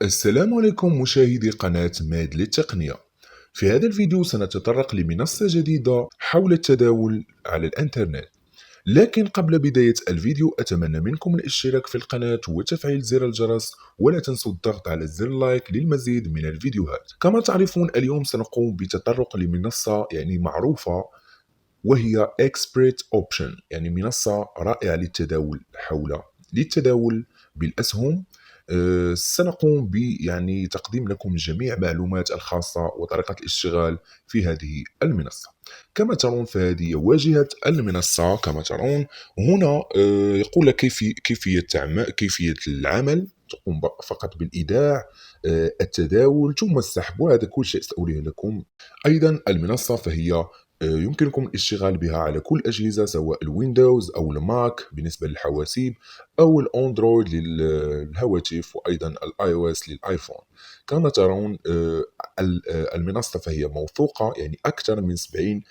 السلام عليكم مشاهدي قناة ماد للتقنية. في هذا الفيديو سنتطرق لمنصة جديدة حول التداول على الإنترنت. لكن قبل بداية الفيديو أتمنى منكم الاشتراك في القناة وتفعيل زر الجرس، ولا تنسوا الضغط على زر لايك للمزيد من الفيديوهات. كما تعرفون اليوم سنقوم بتطرق لمنصة معروفة، وهي Expert Option، منصة رائعة للتداول بالأسهم. سنقوم تقديم لكم جميع المعلومات الخاصة وطريقة الاشتغال في هذه المنصة. كما ترون فهذه واجهة المنصة. كما ترون هنا يقول لك كيفية العمل. تقوم فقط بالإيداع، التداول ثم السحب، وهذا كل شيء سأريه لكم. أيضا المنصة فهي يمكنكم الاشتغال بها على كل الأجهزة، سواء الويندوز أو الماك بالنسبة للحواسيب، أو الأندرويد للهواتف، وأيضا الآي أو إس للآيفون. كما ترون المنصة فهي موثوقة، أكثر من 70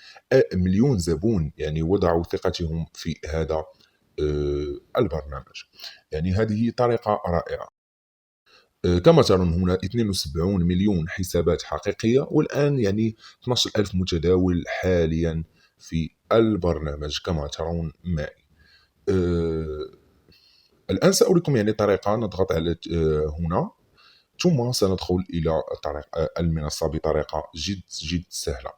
مليون زبون وضعوا ثقتهم في هذا البرنامج. هذه طريقة رائعة. كما ترون هنا 72 مليون حسابات حقيقية، والآن 12 ألف متداول حاليا في البرنامج كما ترون معي. الآن سأريكم طريقة. نضغط على هنا، ثم سندخل إلى المنصة بطريقة جد سهلة.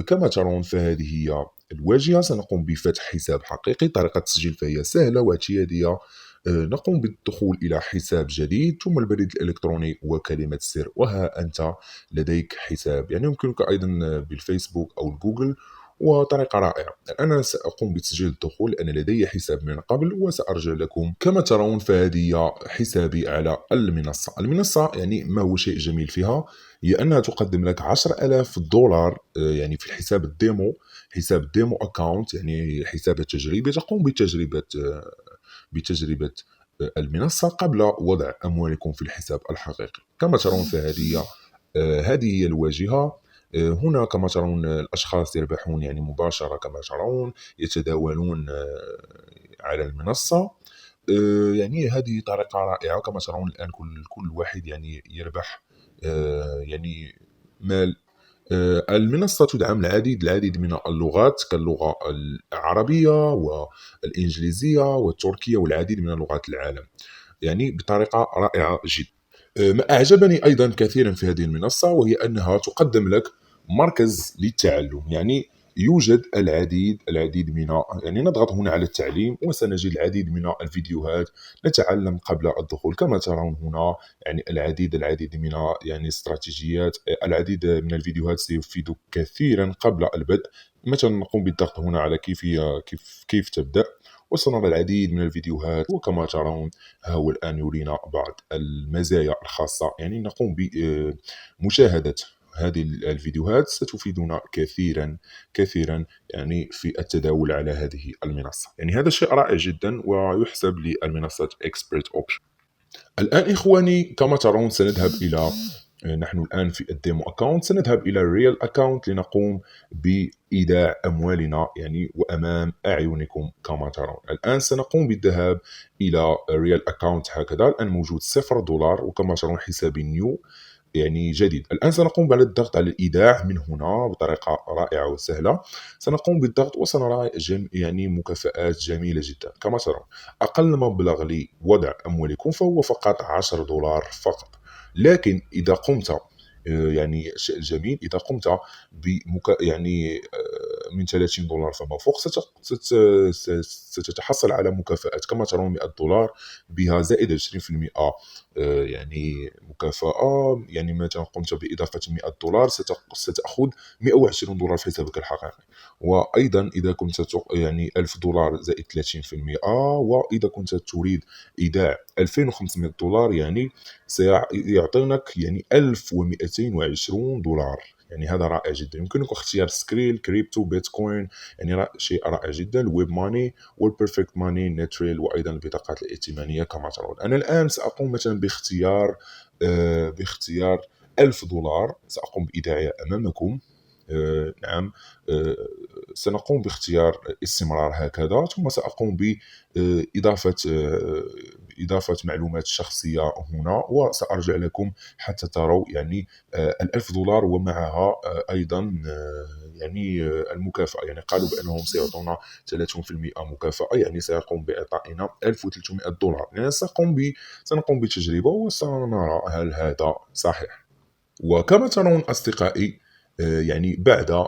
كما ترون فهذه هي الواجهة. سنقوم بفتح حساب حقيقي. طريقة التسجيل فهي سهلة واعتيادية. نقوم بالدخول إلى حساب جديد، ثم البريد الإلكتروني وكلمة السر، وها أنت لديك حساب. يمكنك أيضا بالفيسبوك أو الجوجل، وطريقة رائعة. أنا سأقوم بتسجيل الدخول لأن لدي حساب من قبل، وسأرجع لكم. كما ترون فهذه حسابي على المنصة ما هو شيء جميل فيها هي أنها تقدم لك 10,000 دولار في الحساب الديمو، حساب الديمو أكاونت، حساب التجريبي. تقوم بتجربة المنصة قبل وضع أموالكم في الحساب الحقيقي. كما ترون فهذه هذه هي الواجهة. هنا كما ترون الأشخاص يربحون مباشرة. كما ترون يتداولون على المنصة. هذه طريقة رائعة. كما ترون الآن كل واحد يربح مال. المنصة تدعم العديد من اللغات، كاللغة العربية والإنجليزية والتركية والعديد من لغات العالم، بطريقة رائعة جدا. ما أعجبني أيضا كثيرا في هذه المنصة وهي أنها تقدم لك مركز للتعلم. يوجد العديد من نضغط هنا على التعليم، وسنجد العديد من الفيديوهات نتعلم قبل الدخول. كما ترون هنا العديد من استراتيجيات. العديد من الفيديوهات سيفيدك كثيرا قبل البدء. مثلا نقوم بالضغط هنا على كيف تبدأ، وسنرى العديد من الفيديوهات. وكما ترون ها هو الآن يرينا بعض المزايا الخاصة. نقوم بمشاهدة هذه الفيديوهات، ستفيدنا كثيرا في التداول على هذه المنصة. هذا شيء رائع جدا ويحسب للمنصة Expert Option. الآن إخواني كما ترون سنذهب إلى نحن الآن في الديمو أكاونت. سنذهب إلى الريال أكاونت لنقوم بإيداع أموالنا وأمام أعينكم. كما ترون الآن سنقوم بالذهاب إلى الريال أكاونت. هكذا الآن موجود $0، وكما ترون حسابي نيو جديد. الآن سنقوم بالضغط على الإيداع من هنا بطريقة رائعة وسهلة. سنقوم بالضغط وسنرى مكافآت جميلة جدا. كما ترون أقل مبلغ لوضع أموالكم فهو فقط $10 فقط. لكن إذا قمت الشيء الجميل، إذا قمت من $30 فما فوق ستتحصل على مكافآت. كما ترون $100 بها زائد 20% مكافأة. مثلا قمت بإضافة $100 ستأخذ $120 في حسابك الحقيقي. وأيضا إذا كنت $1000 زائد 30%. وإذا كنت تريد إيداع $2500 سيعطونك $1220. هذا رائع جدا. يمكنك اختيار سكريل، كريبتو، بيتكوين، شيء رائع جدا. الويب ماني والبيرفكت ماني، نتريل، وأيضا البطاقات الائتمانية. كما ترون أنا الآن سأقوم مثلا باختيار $1000. سأقوم بإيداعها أمامكم. نعم. سنقوم باختيار استمرار هكذا، ثم سأقوم بإضافة بإضافة معلومات شخصية هنا، وسأرجع لكم حتى تروا يعني $1000 ومعها أيضا يعني المكافأة. يعني قالوا بأنهم سيعطونا 30% مكافأة، يعني سيقوم بإعطائنا $1300. يعني سنقوم بتجربة وسنرى هل هذا صحيح. وكما ترون أصدقائي، يعني بعد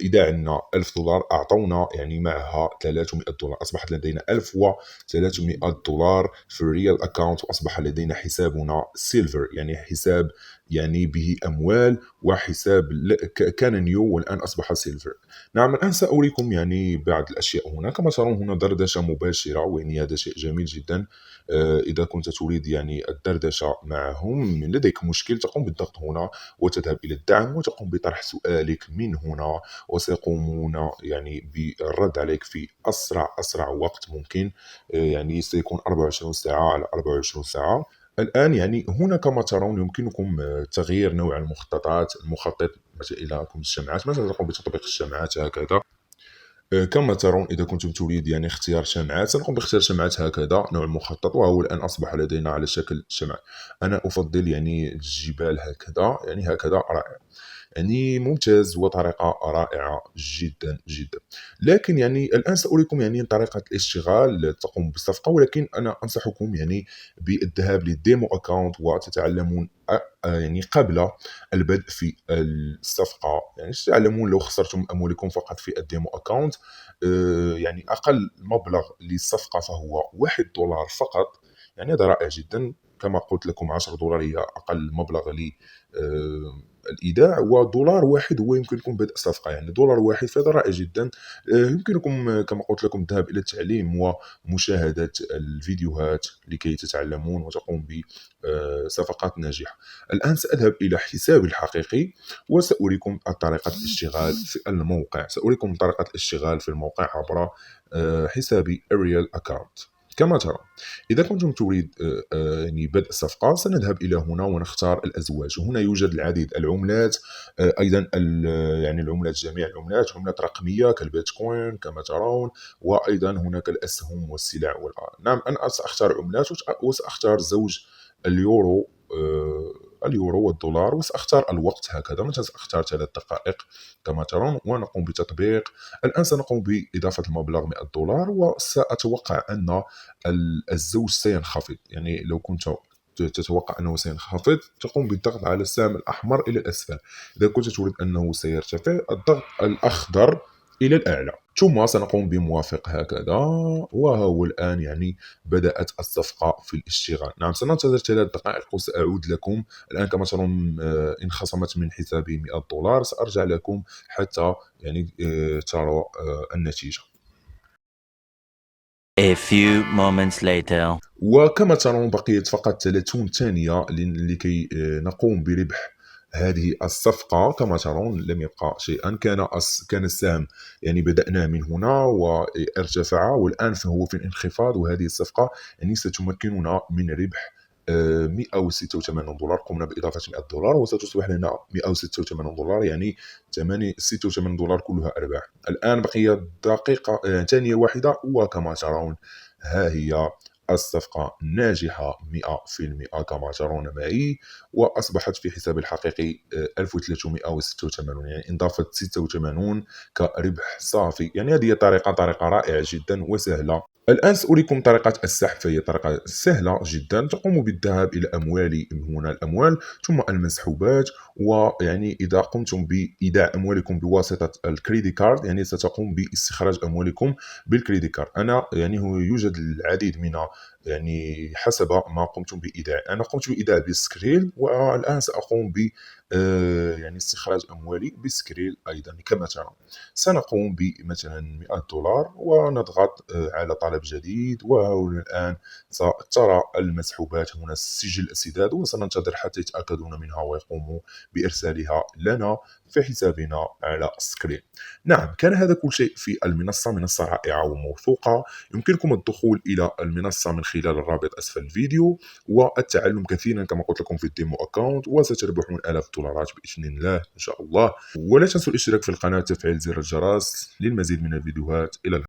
إيداع لنا $1000 أعطونا يعني معها $300. أصبحت لدينا $1300 في الريال أكاونت، وأصبح لدينا حسابنا سيلفر، يعني حساب يعني به أموال، وحساب كان نيو والآن أصبح سيلفر. نعم، الآن سأريكم يعني بعض الأشياء هنا. كما ترون هنا دردشة مباشرة، ويعني هذا شيء جميل جدا. إذا كنت تريد يعني الدردشة معهم، لديك مشكل، تقوم بالضغط هنا وتذهب إلى الدعم وتقوم بطرح سؤالك من هنا، وسيقومون يعني بالرد عليك في أسرع وقت ممكن. يعني سيكون 24 ساعة على 24 ساعة. الآن يعني هنا كما ترون يمكنكم تغيير نوع المخططات. المخطط مثلا إلى لكم الشمعات، مثلا تقوم بتطبيق الشمعات هكذا. كما ترون إذا كنتم تريد يعني اختيار شمعات، سنقوم باختيار شمعات هكذا نوع المخطط، وهو الآن أصبح لدينا على شكل شمع. أنا أفضل يعني الجبال هكذا، يعني هكذا رائع، يعني ممتاز وطريقة رائعة جدا جدا. لكن يعني الآن سأريكم يعني طريقة الاشتغال تقوم بالصفقة، ولكن أنا أنصحكم يعني بالذهاب للديمو أكاونت وتتعلمون يعني قبل البدء في الصفقة. يعني تتعلمون لو خسرتم أموالكم فقط في الديمو أكاونت. يعني أقل مبلغ للصفقة فهو $1 فقط، يعني هذا رائع جدا. كما قلت لكم $10 هي أقل مبلغ الإيداع، ودولار واحد هو يمكنكم بدء صفقة. يعني دولار واحد فهذا رائع جدا. يمكنكم كما قلت لكم الذهاب إلى التعليم ومشاهدة الفيديوهات لكي تتعلمون وتقوم بصفقات ناجحة. الآن سأذهب إلى حسابي الحقيقي وسأريكم طريقة الاشتغال في الموقع. سأريكم طريقة الاشتغال في الموقع عبر حسابي Ariel Account. كما ترى، إذا كنتم تريد يعني بدء صفقة، سنذهب إلى هنا ونختار الأزواج. هنا يوجد العديد العملات، أيضا يعني العملات، جميع العملات، عملات رقمية كالبيتكوين كما ترون، وأيضا هناك الأسهم والسلع نعم، أنا سأختار عملات وسأختار زوج اليورو، اليورو والدولار، وسأختار الوقت هكذا، مثلا سأختار 3 دقائق كما ترون، ونقوم بتطبيق. الآن سنقوم بإضافة المبلغ $100، وسأتوقع أن الزوج سينخفض. يعني لو كنت تتوقع أنه سينخفض، تقوم بالضغط على السهم الأحمر إلى الأسفل. إذا كنت تريد أنه سيرتفع، الضغط الأخضر إلى الأعلى. ثم سنقوم بموافق هكذا، وها هو الآن يعني بدأت الصفقة في الاشتغال. نعم، سننتظر 3 دقائق وسأعود لكم. الآن كما ترون انخصمت من حسابي $100. سأرجع لكم حتى يعني تروا النتيجة. A few moments later. وكما ترون بقيت فقط 30 ثانية لكي نقوم بربح هذه الصفقة. كما ترون لم يبقى شيئا. كان السهم يعني بدأنا من هنا وارتفع، والآن فهو في الانخفاض. وهذه الصفقة يعني ستمكننا من ربح $186. قمنا بإضافة $100 وستصبح لنا $186، يعني $86 كلها أرباح. الآن بقي دقيقة ثانية واحدة، وكما ترون ها هي الصفقة ناجحة 100% كما ترون معي، وأصبحت في حسابي الحقيقي 1386، يعني إضافة 86 كربح صافي. يعني هذه طريقة رائعة جدا وسهلة. الآن سأريكم طريقة السحب، فهي طريقة سهلة جدا. تقوم بالذهاب إلى أموالي، من هنا الأموال، ثم المسحوبات. ويعني إذا قمتم بإيداع أموالكم بواسطة الكريدي كارد، يعني ستقوم باستخراج أموالكم بالكريدي كارد. أنا يعني هو يوجد العديد من يعني حسب ما قمتم بإيداع. أنا قمت بإيداع بسكريل، والآن سأقوم ب يعني استخراج أموالي بسكريل أيضا كما ترون. سنقوم بمثلا $100 ونضغط على طلب جديد، وهنا الآن سترى المسحوبات هنا سجل السداد، وسننتظر حتى يتأكدون منها ويقوموا بإرسالها لنا في حسابنا على سكرين. نعم، كان هذا كل شيء في المنصة. منصة رائعة وموثوقة. يمكنكم الدخول إلى المنصة من خلال الرابط أسفل الفيديو والتعلم كثيرا كما قلت لكم في الديمو أكاونت، وستربحون $1000 بإذن الله إن شاء الله. ولا تنسوا الاشتراك في القناة وتفعيل زر الجرس للمزيد من الفيديوهات. إلى